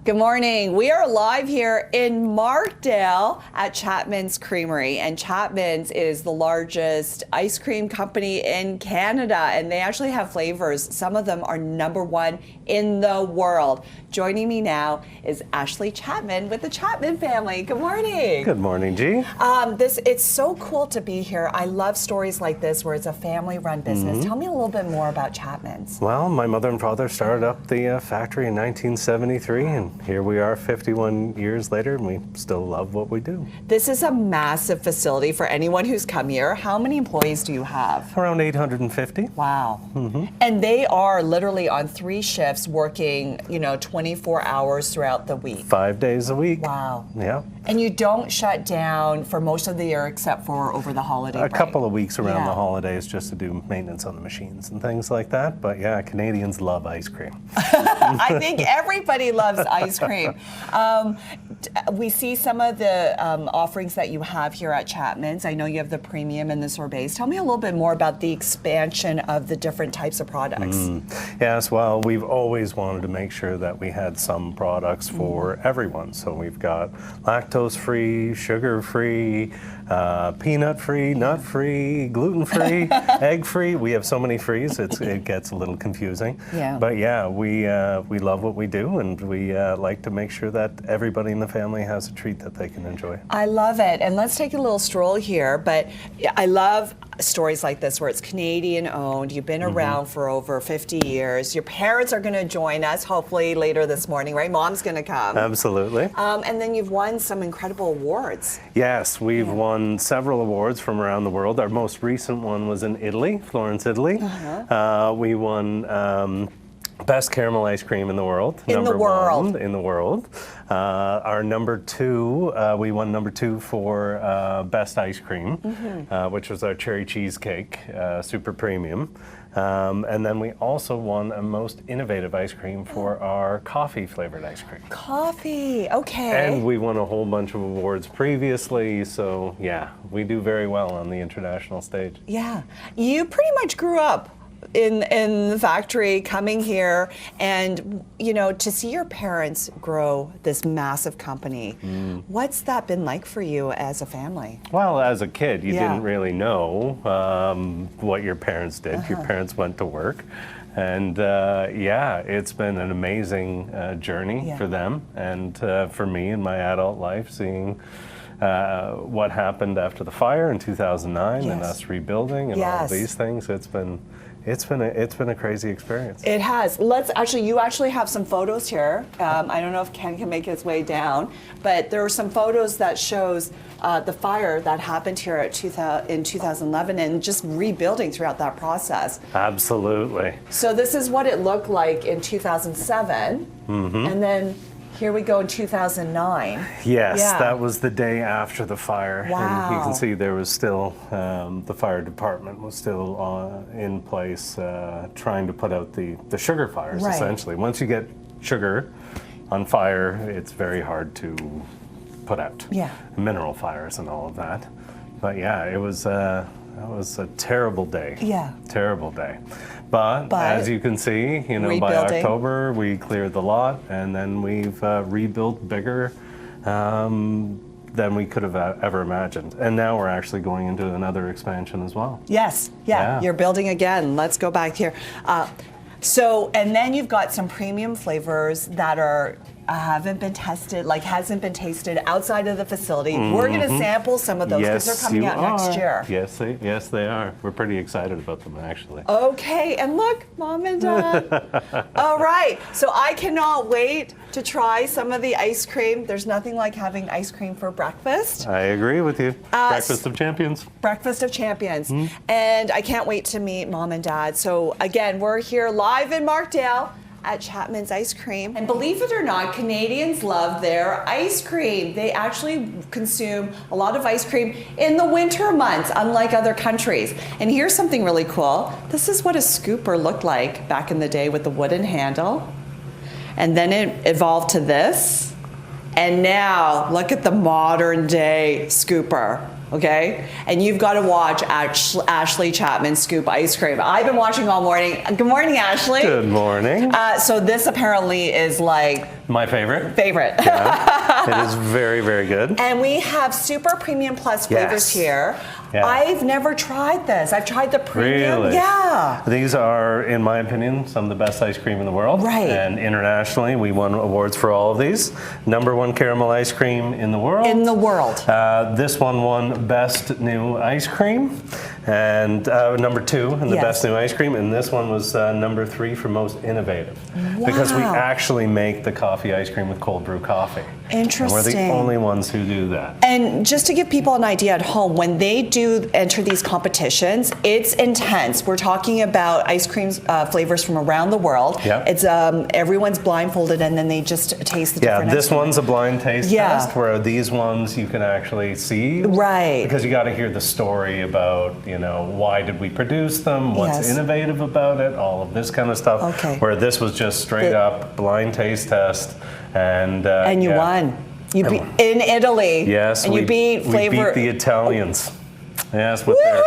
Good morning. We are live here in Markdale at Chapman's Creamery, and Chapman's is the largest ice cream company in Canada, and they actually have flavors. Some of them are #1 in the world. Joining me now is Ashley Chapman with the Chapman family. Good morning. Good morning, G. It's so cool to be here. I love stories like this where it's a family-run business. Tell me a little bit more about Chapman's. Well, my mother and father started up the factory in 1973, and here we are 51 years later, and we still love what we do. This is a massive facility for anyone who's come here. How many employees do you have? Around 850. Wow. And they are literally on 3 shifts working, 24 hours throughout the week. 5 days a week. Wow. Yeah. And you don't shut down for most of the year except for over the holiday break. A couple of weeks around the holidays just to do maintenance on the machines and things like that. But yeah, Canadians love ice cream. I think everybody loves ice cream. We see some of the offerings that you have here at Chapman's. I know you have the premium and the sorbets. Tell me a little bit more about the expansion of the different types of products. Yes, well, we've always wanted to make sure that we had some products for everyone. So we've got lactose-free, sugar-free, peanut-free, nut-free, gluten-free, egg-free. We have so many frees, it gets a little confusing. Yeah. But yeah, we love what we do, and we like to make sure that everybody in the family has a treat that they can enjoy. I love it. And let's take a little stroll here, but I love stories like this where it's Canadian owned. You've been around for over 50 years. Your parents are going to join us hopefully later this morning, right? Mom's going to come. Absolutely. And then you've won some incredible awards. Yes, we've won several awards from around the world. Our most recent one was in Italy, Florence, Italy. We won Best caramel ice cream in the world. In the world. In the world. Our #2, we won #2 for best ice cream, which was our cherry cheesecake, super premium. And then we also won a most innovative ice cream for our coffee flavored ice cream. Coffee, okay. And we won a whole bunch of awards previously, so yeah, we do very well on the international stage. Yeah, you pretty much grew up in the factory, coming here, and to see your parents grow this massive company. What's that been like for you as a family? Well, as a kid, you didn't really know what your parents did. Your parents went to work. And yeah, it's been an amazing journey for them and for me in my adult life, seeing what happened after the fire in 2009 and us rebuilding and all of these things. It's been a crazy experience. It has. You actually have some photos here. I don't know if Ken can make his way down, but there are some photos that shows the fire that happened here in 2011 and just rebuilding throughout that process. Absolutely. So this is what it looked like in 2007, and then here we go in 2009. Yes, that was the day after the fire. Wow. And you can see there was still, the fire department was still in place trying to put out the sugar fires, essentially. Once you get sugar on fire, it's very hard to put out. Mineral fires and all of that. But yeah, it was a terrible day. Terrible day. But as you can see, by October we cleared the lot, and then we've rebuilt bigger than we could have ever imagined. And now we're actually going into another expansion as well. Yes, you're building again. Let's go back here. And then you've got some premium flavors that hasn't been tasted outside of the facility. We're going to sample some of those because they're coming out next year. Yes, they are. We're pretty excited about them, actually. Okay, and look, Mom and Dad. All right, so I cannot wait to try some of the ice cream. There's nothing like having ice cream for breakfast. I agree with you. Breakfast of champions. Breakfast of champions. And I can't wait to meet Mom and Dad. So again, we're here live in Markdale at Chapman's Ice Cream. And believe it or not, Canadians love their ice cream. They actually consume a lot of ice cream in the winter months, unlike other countries. And here's something really cool. This is what a scooper looked like back in the day with the wooden handle. And then it evolved to this. And now, look at the modern day scooper. okay? And you've got to watch Ashley Chapman scoop ice cream. I've been watching all morning. Good morning, Ashley. Good morning. So this apparently is like My favorite. Favorite. Yeah, it is very, very good. And we have super premium plus flavors here. Yeah. I've never tried this. I've tried the premium. Really? Yeah. These are, in my opinion, some of the best ice cream in the world. Right. And internationally, we won awards for all of these. #1 caramel ice cream in the world. In the world. This one won best new ice cream, and #2 in the best new ice cream. And this one was #3 for most innovative. Wow. Because we actually make the coffee ice cream with cold brew coffee. Interesting. And we're the only ones who do that. And just to give people an idea at home, when they do enter these competitions, it's intense. We're talking about ice cream flavors from around the world. Yeah. It's everyone's blindfolded, and then they just taste the different. Yeah, this one's a blind taste Yeah. test, where these ones you can actually see. Right. Because you got to hear the story about, why did we produce them, what's Yes. innovative about it, all of this kind of stuff. Okay. Where this was just straight up blind taste test, and you won. You beat in Italy. Yes, and you beat flavor. We beat the Italians. Yes, with Woohoo!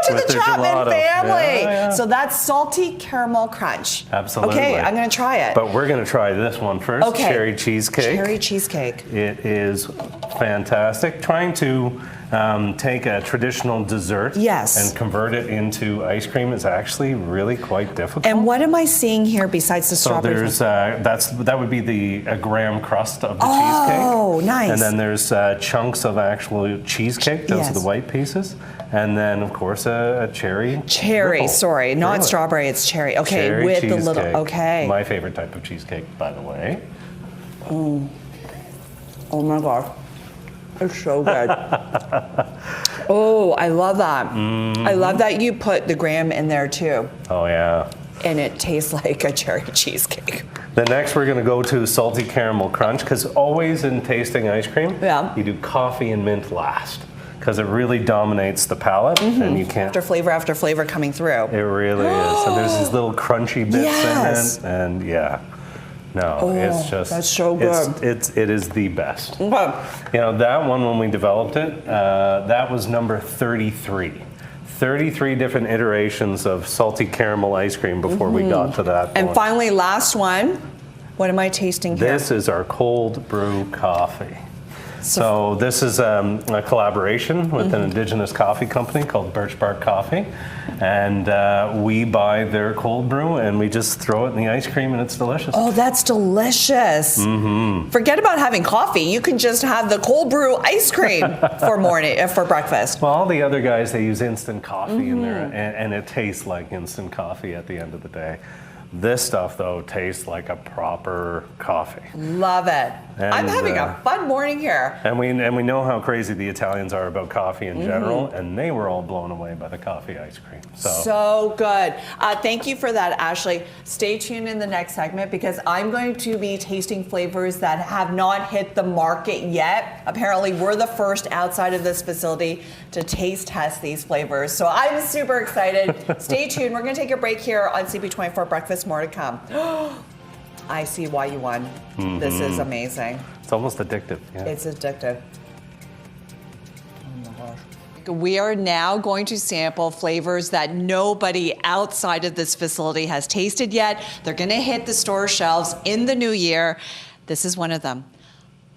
To with the their Chapman gelato. family. Yeah. So that's salty caramel crunch. Absolutely. Okay, I'm going to try it. But we're going to try this one first. Okay. Cherry cheesecake. Cherry cheesecake. It is fantastic. Trying to take a traditional dessert Yes. and convert it into ice cream is actually really quite difficult. And what am I seeing here besides the so strawberry? there's that would be the graham crust of the cheesecake. Oh, nice. And then there's chunks of actual cheesecake. Those are Yes. the white pieces. And then of course a cherry. Cherry, ripple. sorry, not Really? strawberry. It's cherry. Okay, Cherry with the cheesecake. little. Okay. My favorite type of cheesecake, by the way. Oh my god, it's so good. Oh, I love that. I love that you put the graham in there too, Oh yeah. and it tastes like a cherry cheesecake. Then next we're going to go to salty caramel crunch, because always in tasting ice cream, Yeah. you do coffee and mint last, because it really dominates the palate, and you can't. After flavor coming through. It really is, and there's these little crunchy bits Yes. in it, and yeah. No, it's just that's so good. It is the best. Okay. That one, when we developed it, that was number 33. 33 different iterations of salty caramel ice cream before we got to that And point. finally, last one. What am I tasting here? This is our cold brew coffee. So this is a collaboration with an indigenous coffee company called Birch Bark Coffee, and we buy their cold brew and we just throw it in the ice cream, and it's delicious. Oh, that's delicious. Forget about having coffee. You can just have the cold brew ice cream for breakfast. Well, all the other guys, they use instant coffee in there, and it tastes like instant coffee at the end of the day. This stuff, though, tastes like a proper coffee. Love it. I'm And, having a fun morning here. And we know how crazy the Italians are about coffee in general, and they were all blown away by the coffee ice cream. So good. Thank you for that, Ashley. Stay tuned in the next segment, because I'm going to be tasting flavors that have not hit the market yet. Apparently, we're the first outside of this facility to taste test these flavors. So I'm super excited. Stay tuned. We're going to take a break here on CP24 Breakfast. More to come. I see why you won. This is amazing. It's almost addictive. Yeah. It's addictive. We are now going to sample flavors that nobody outside of this facility has tasted yet. They're going to hit the store shelves in the new year. This is one of them.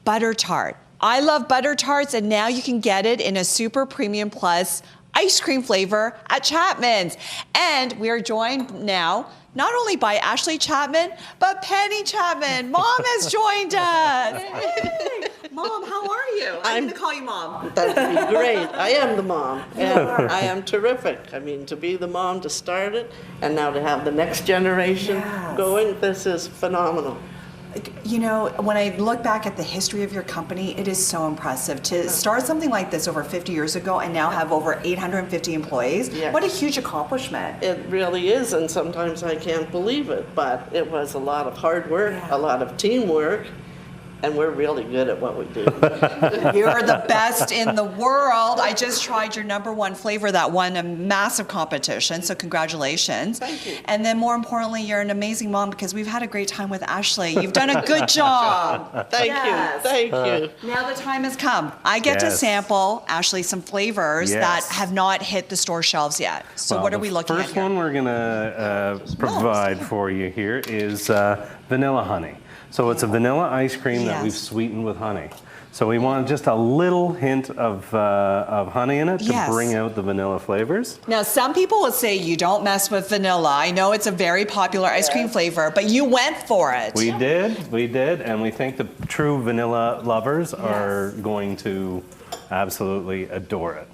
Butter tart. I love butter tarts, and now you can get it in a super premium plus ice cream flavor at Chapman's. And we are joined now not only by Ashley Chapman, but Penny Chapman. Mom has joined us. Hey, Mom, how are you? I'm going to call you Mom. That'd be great. I am the mom, and I am terrific. I mean, to be the mom to start it, and now to have the next generation going, this is phenomenal. You know, when I look back at the history of your company, it is so impressive to start something like this over 50 years ago and now have over 850 employees. Yes. What a huge accomplishment. It really is, and sometimes I can't believe it, but it was a lot of hard work, a lot of teamwork, and we're really good at what we do. You're the best in the world. I just tried your #1 flavor that won a massive competition, so congratulations. Thank you. And then more importantly, you're an amazing mom, because we've had a great time with Ashley. You've done a good job. Thank Yes. you, thank you. Now the time has come. I get to Yes. sample, Ashley, some flavors Yes. that have not hit the store shelves yet. So Well, what are we looking at The first here? one we're going to provide for you here is vanilla honey. So it's a vanilla ice cream that we've sweetened with honey. So we want just a little hint of honey in it to bring out the vanilla flavors. Now, some people would say you don't mess with vanilla. I know it's a very popular ice cream flavor, but you went for it. We did, and we think the true vanilla lovers are going to absolutely adore it.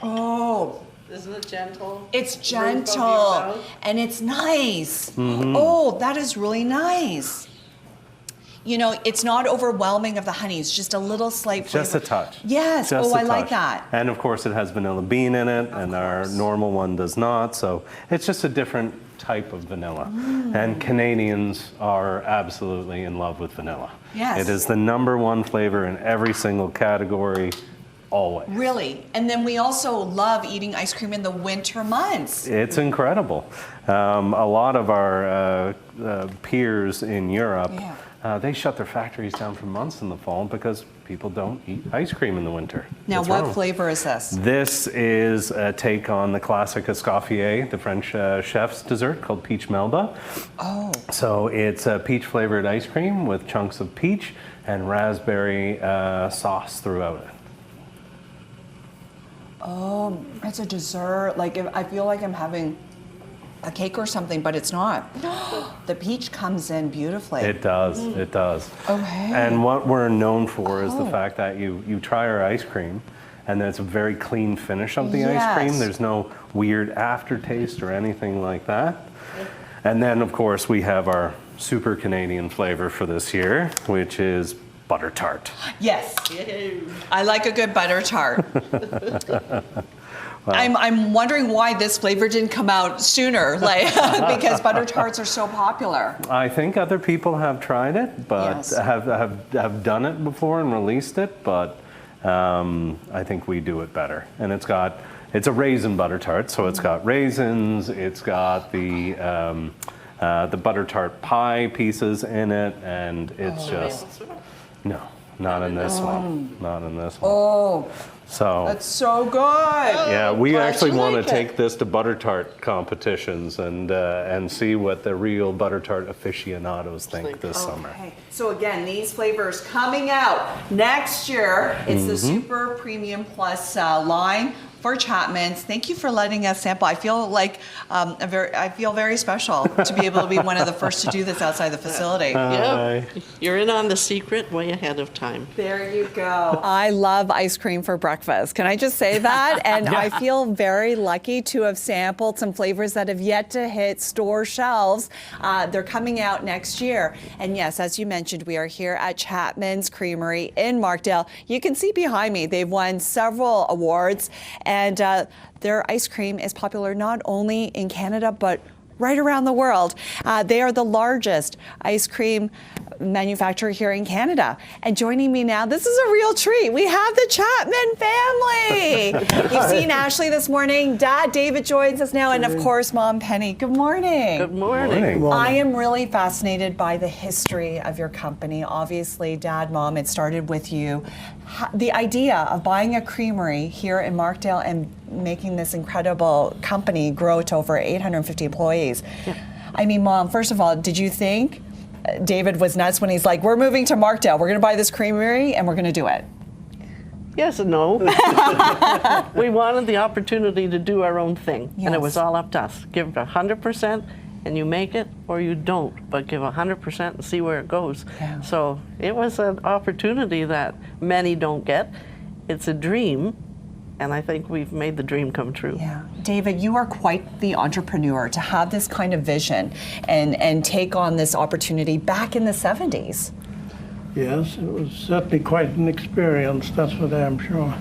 Oh. Isn't it gentle? It's gentle, and it's nice. Oh, that is really nice. You know, it's not overwhelming of the honey. It's just a little slight flavor. Just a touch. Yes. Just I like that. And of course, it has vanilla bean in it, and our normal one does not. So it's just a different type of vanilla. And Canadians are absolutely in love with vanilla. Yes. It is the #1 flavor in every single category. Always. Really? And then we also love eating ice cream in the winter months. It's incredible. A lot of our peers in Europe, they shut their factories down for months in the fall because people don't eat ice cream in the winter. Now, what flavor is this? This is a take on the classic escoffier, the French chef's dessert called peach melba. Oh. So it's a peach flavored ice cream with chunks of peach and raspberry sauce throughout it. Oh, it's a dessert. Like, I feel like I'm having a cake or something, but it's not. The peach comes in beautifully. It does, it does. Okay. And what we're known for is the fact that you try our ice cream, and then it's a very clean finish of the ice cream. There's no weird aftertaste or anything like that. And then, of course, we have our super Canadian flavor for this year, which is butter tart. Yes. I like a good butter tart. I'm wondering why this flavor didn't come out sooner, like because butter tarts are so popular. I think other people have tried it, but have done it before and released it, but I think we do it better. And it's a raisin butter tart, so it's got raisins, it's got the butter tart pie pieces in it, and it's no, not in this one. Not in this one. Oh, so that's so good. Yeah, we actually want to like take this to butter tart competitions and see what the real butter tart aficionados think this summer. So again, these flavors coming out next year. It's the Super Premium Plus line for Chapman's. Thank you for letting us sample. I feel like I feel very special to be able to be one of the first to do this outside the facility. You're in on the secret way ahead of time. There you go. I love ice cream for breakfast. Can I just say that? And I feel very lucky to have sampled some flavors that have yet to hit store shelves. They're coming out next year. And yes, as you mentioned, we are here at Chapman's Creamery in Markdale. You can see behind me, they've won several awards. And their ice cream is popular not only in Canada, but right around the world. They are the largest ice cream manufacturer here in Canada. And joining me now, this is a real treat. We have the Chapman family. You've seen Ashley this morning. Dad David joins us now, and of course, Mom Penny. Good morning. Good morning. I am really fascinated by the history of your company. Obviously, Dad, Mom, it started with you. The idea of buying a creamery here in Markdale and making this incredible company grow to over 850 employees. Yeah. I mean, Mom, first of all, did you think David was nuts when he's like, we're moving to Markdale, we're going to buy this creamery and we're going to do it? Yes and no. We wanted the opportunity to do our own thing, and it was all up to us. Give it 100%, and you make it, or you don't, but give 100% and see where it goes. Yeah. So it was an opportunity that many don't get. It's a dream, and I think we've made the dream come true. Yeah. David, you are quite the entrepreneur to have this kind of vision and take on this opportunity back in the 70s. Yes, it was certainly quite an experience, that's for damn sure.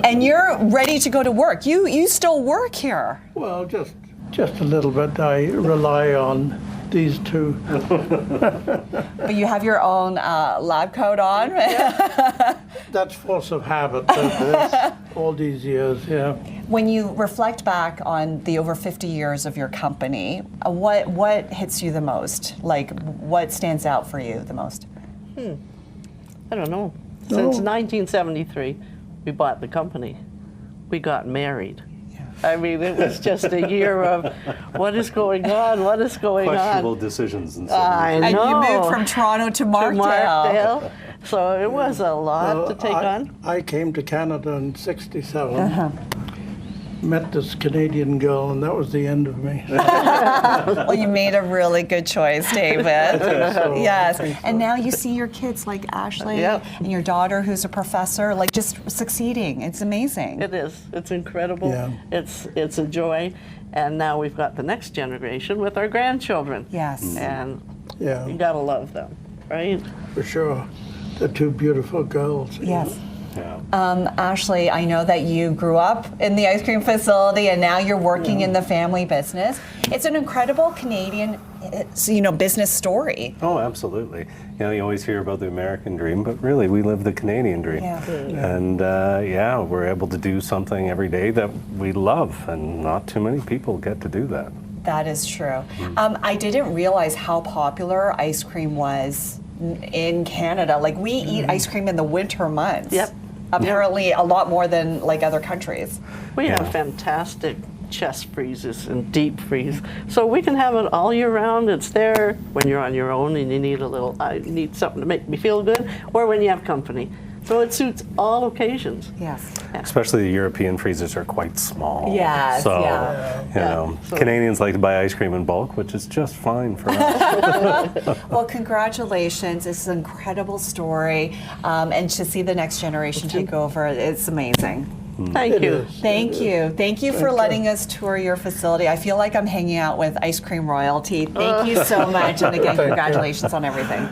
And you're ready to go to work. You still work here. Well, just a little bit. I rely on these two. But you have your own lab coat on? That's force of habit, all these years, yeah. When you reflect back on the over 50 years of your company, what hits you the most? Like, what stands out for you the most? I don't know. Since 1973, we bought the company. We got married. I mean, it was just a year of what is going on, what is going Questionable on. decisions and I And know. you moved from Toronto to To Markdale. Markdale. So it was a lot to take I, on. I came to Canada in '67. Met this Canadian girl, and that was the end of me. Well, you made a really good choice, David. so. Yes. And now you see your kids like Ashley Yep. and your daughter who's a professor, like just succeeding. It's amazing. It is. It's incredible. Yeah. It's a joy. And now we've got the next generation with our grandchildren. Yes. And Yeah, you gotta love them, right? for sure. They're two beautiful girls. Yes. Yeah. Ashley, I know that you grew up in the ice cream facility and now you're working in the family business. It's an incredible Canadian, business story. Oh, absolutely. You always hear about the American dream, but really we live the Canadian dream. Yeah. And we're able to do something every day that we love, and not too many people get to do that. That is true. I didn't realize how popular ice cream was in Canada. Like we eat ice cream in the winter months. Yep. Apparently a lot more than like other countries. We Yeah. have fantastic chest freezes and deep freeze. So we can have it all year round. It's there when you're on your own and you need I need something to make me feel good, or when you have company. So it suits all occasions. Yes. Especially the European freezers are quite small. Yes, So, yeah. So- Canadians like to buy ice cream in bulk, which is just fine for us. Well, congratulations. It's an incredible story. And to see the next generation take over, it's amazing. Thank It you. is. Thank you. Thank you for letting us tour your facility. I feel like I'm hanging out with ice cream royalty. Thank you so much. And again, Thank you. congratulations on everything.